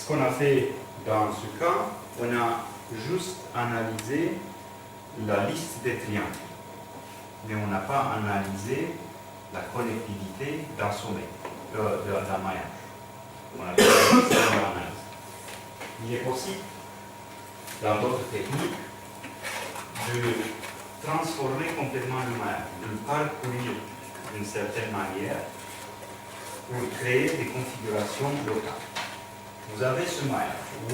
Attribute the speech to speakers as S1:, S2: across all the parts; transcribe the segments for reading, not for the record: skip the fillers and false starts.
S1: qu'on a fait dans ce cas, on a juste analysé la liste des triangles. Mais on n'a pas analysé la connectivité d'un sommet, d'un maillage. On a fait l'analyse. Il est possible, dans d'autres techniques, de transformer complètement le maillage, de le parcourir d'une certaine manière pour créer des configurations locales. Vous avez ce maillage où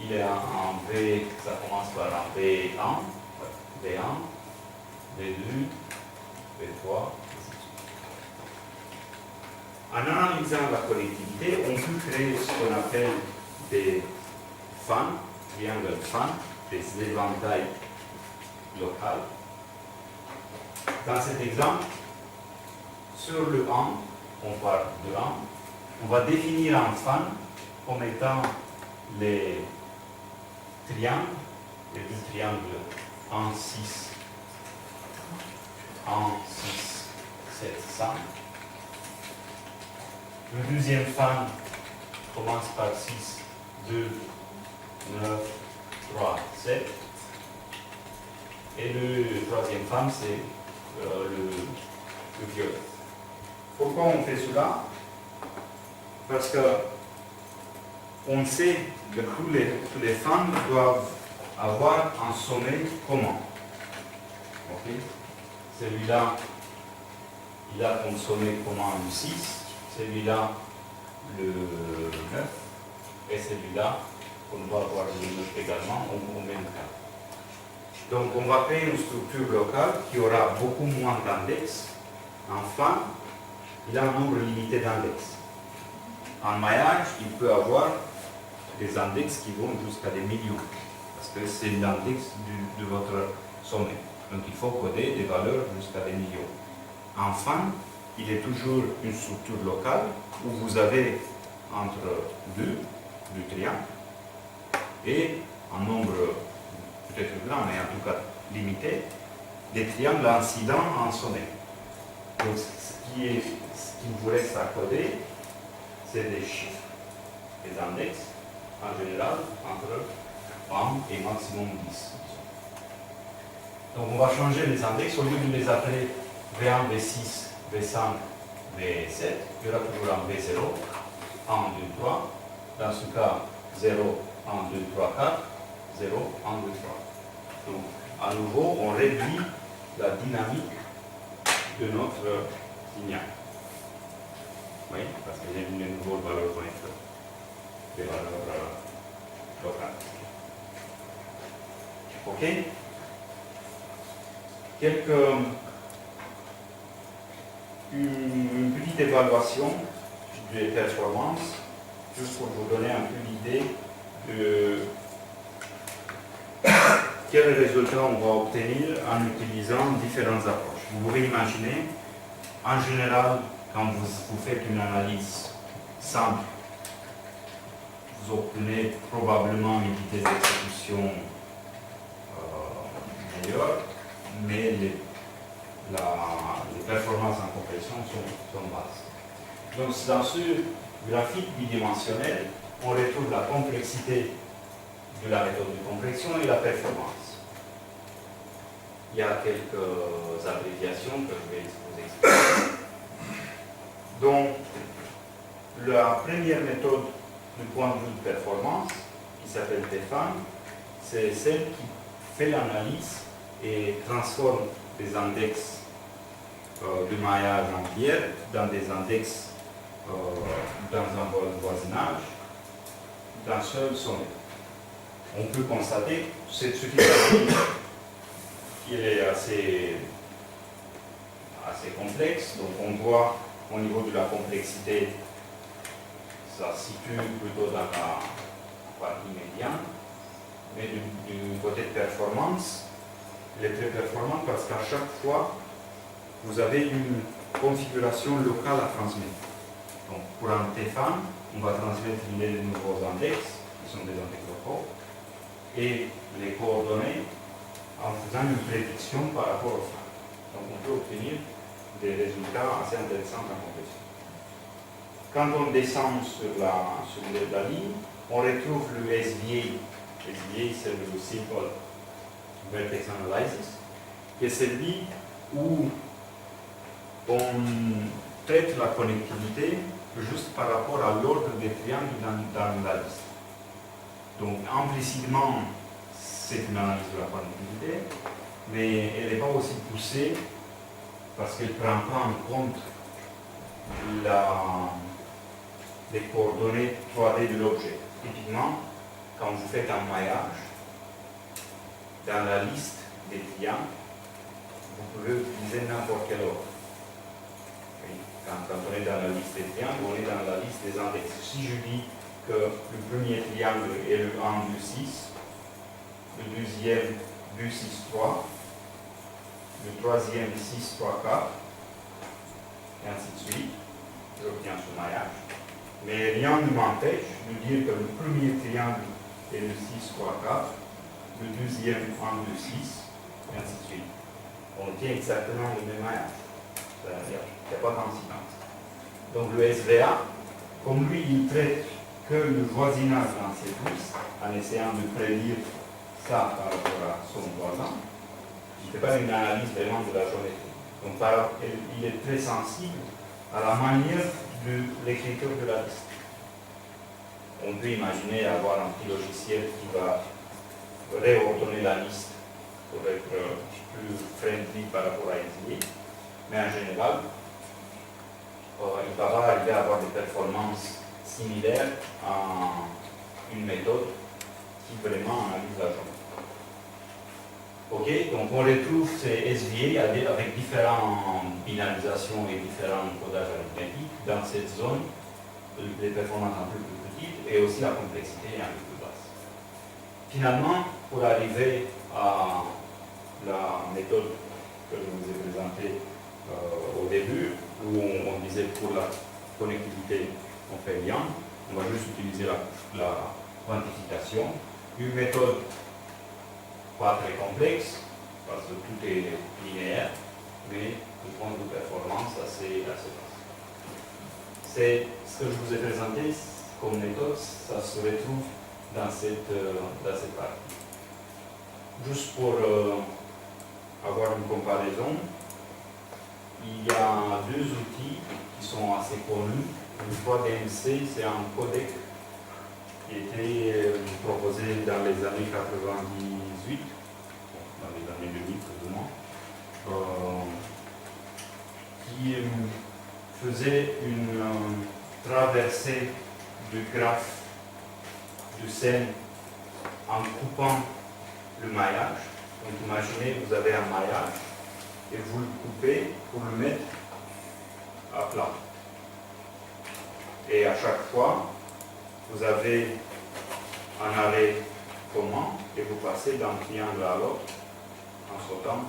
S1: il est en V, ça commence par un V1, V1, V2, V3, en analysant la connectivité, on peut créer ce qu'on appelle des fans, triangles fans, des éventails locaux. Dans cet exemple, sur le 1, on part de 1, on va définir un fan comme étant les triangles, les deux triangles 1, 6, 1, 6, 7, 5. Le deuxième fan commence par 6, 2, 9, 3, 7. Et le troisième fan, c'est le violet. Pourquoi on fait cela? Parce que on sait que tous les fans doivent avoir un sommet commun. Okay? Celui-là, il a comme sommet commun le 6. Celui-là, le 9, et celui-là, on va avoir le 9 également, au même cas. Donc, on va créer une structure locale qui aura beaucoup moins d'index. Enfin, il a un nombre limité d'index. En maillage, il peut avoir des index qui vont jusqu'à des millions, parce que c'est l'index de votre sommet. Donc, il faut coder des valeurs jusqu'à des millions. Enfin, il est toujours une structure locale où vous avez entre deux triangles et un nombre peut-être grand, mais en tout cas limité, des triangles incidents en sommet. Donc ce qui vous reste à coder, c'est des chiffres, des index, en général, entre 1 et maximum 10. Donc on va changer les index, au lieu de les appeler V1, V6, V5, V7, il y aura toujours un V0, 1, 2, 3. Dans ce cas, 0, 1, 2, 3, 4, 0, 1, 2, 3. Donc, à nouveau, on réduit la dynamique de notre signal. Oui, parce qu'il y a une nouvelle valeur vont être des valeurs locales. OK? Une petite évaluation des performances, juste pour vous donner un peu l'idée de quels résultats on va obtenir en utilisant différentes approches. Vous pouvez imaginer, en général, quand vous faites une analyse simple, vous obtenez probablement une vitesse d'exécution meilleure, mais les performances en compression sont basses. Donc, dans ce graphique bidimensionnel, on retrouve la complexité de la méthode de compression et la performance. Il y a quelques abréviations que je vais vous expliquer. Donc, la première méthode du point de vue de performance, qui s'appelle TFAN, c'est celle qui fait l'analyse et transforme des index de maillage en pierre dans des index dans un voisinage d'un seul sommet. On peut constater que cette suffisance qu'il est assez complexe. Donc on voit au niveau de la complexité, ça se situe plutôt dans la partie médiane. Mais du côté de performance, il est très performant parce qu'à chaque fois, vous avez une configuration locale à transmettre. Donc pour un TFAN, on va transmettre les nouveaux index, qui sont des index locaux, et les coordonnées en faisant une prédiction par rapport au fan. Donc on peut obtenir des résultats assez intéressants en compression. quand on descend sur la ligne, on retrouve le SVA. SVA, c'est le Simple Vertex Analysis, qui est celui où on traite la connectivité juste par rapport à l'ordre des triangles dans la liste. Donc, implicitement, c'est une analyse de la connectivité, mais elle n'est pas aussi poussée parce qu'elle ne prend pas en compte les coordonnées 3D de l'objet. Typiquement, quand vous faites un maillage, dans la liste des triangles, vous pouvez utiliser n'importe quel ordre. Oui. Quand on est dans la liste des triangles, on est dans la liste des index. Si je dis que le premier triangle est le 1, 2, 6, le deuxième 2, 6, 3, le troisième 6, 3, 4, et ainsi de suite, j'obtiens ce maillage. Mais rien ne m'empêche de dire que le premier triangle est le 6, 3, 4, le deuxième 1, 2, 6, et ainsi de suite. On obtient exactement le même maillage. Il n'y a pas d'incidence. Donc le SVA, comme lui, il traite que le voisinage dans cette liste, en essayant de prédire ça par rapport à son voisin, il ne fait pas une analyse vraiment de la géométrie. Donc il est très sensible à la manière de l'écriture de la liste. On peut imaginer avoir un petit logiciel qui va réordonner la liste pour être plus friendly par rapport à SVA, mais en général, il va pas arriver à avoir des performances similaires à une méthode qui vraiment analyse la géométrie. Ok, donc on retrouve ces SVA avec différentes binarisations et différents codages arithmétiques dans cette zone, les performances un peu plus petites et aussi la complexité un peu plus basse. Finalement, pour arriver à la méthode que je vous ai présentée au début, où on disait pour la connectivité, on fait rien, on va juste utiliser la quantification, une méthode pas très complexe, parce que tout est linéaire, mais du point de vue performance assez basse. C'est ce que je vous ai présenté comme méthode, ça se retrouve dans cette partie. Juste pour avoir une comparaison, il y a deux outils qui sont assez connus. Le 3DMC, c'est un codec qui était proposé dans les années 98, dans les années 2000 plus ou moins, qui faisait une traversée de graphes de scène en coupant le maillage. Donc imaginez, vous avez un maillage et vous le coupez pour le mettre à plat. Et à chaque fois, vous avez un arrêt commun et vous passez d'un triangle à l'autre en sautant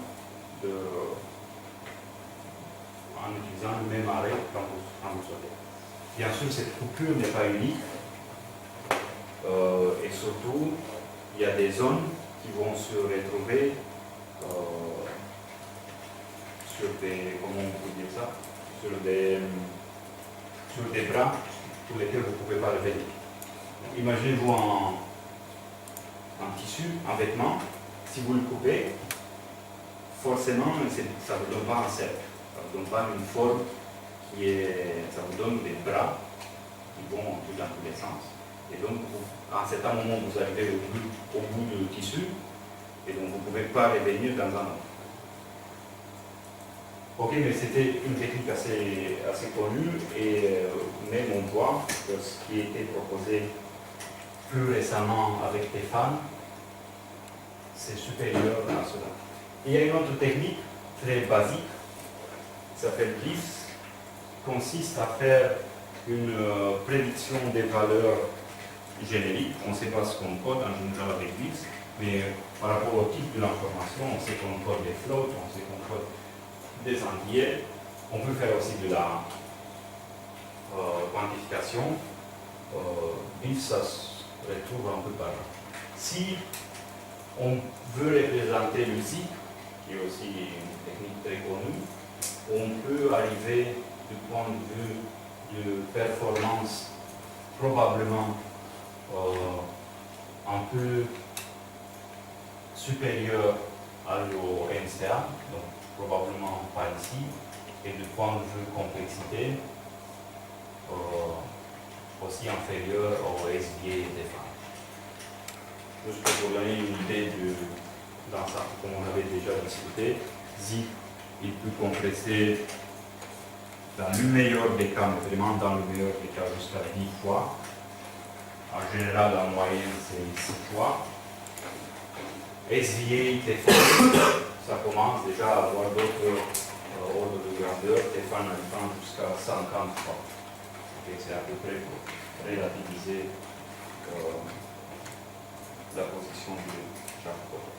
S1: en utilisant le même arrêt quand vous sautez. Bien sûr, cette coupure n'est pas unique et surtout, il y a des zones qui vont se retrouver sur des, comment on peut dire ça, sur des bras pour lesquels vous ne pouvez pas lever. Imaginez-vous un tissu, un vêtement, si vous le coupez, forcément, ça ne vous donne pas un cercle, ça ne vous donne pas une forme ça vous donne des bras qui vont dans tous les sens. Et donc, à un certain moment, vous arrivez au bout du tissu, et donc vous ne pouvez pas revenir dans un autre. Ok, mais c'était une technique assez connue, et même on voit que ce qui a été proposé plus récemment avec Stéphane, c'est supérieur à cela. Et il y a une autre technique très basique, qui s'appelle GLIFS, qui consiste à faire une prédiction des valeurs génériques. On ne sait pas ce qu'on code en général avec GLIFS, mais par rapport au type de l'information, on sait qu'on code des floats, on sait qu'on code des entiers. On peut faire aussi de la quantification. GLIFS, ça se retrouve un peu par là. Si on veut représenter le zip, qui est aussi une technique très connue, on peut arriver du point de vue de performance probablement un peu supérieur au NCA, donc probablement pas ici, et du point de vue complexité, aussi inférieur au SVA et Tefan. Juste pour vous donner une idée dans ça, comme on avait déjà discuté, Zip, il peut compresser dans le meilleur des cas, mais vraiment dans le meilleur des cas, jusqu'à 10 fois. En général, en moyenne, c'est 6 fois. SVA, Tefan, ça commence déjà à avoir d'autres ordres de grandeur. Tefan arrivant jusqu'à 50 fois. Okay, c'est à peu près pour relativiser la position de chaque corps.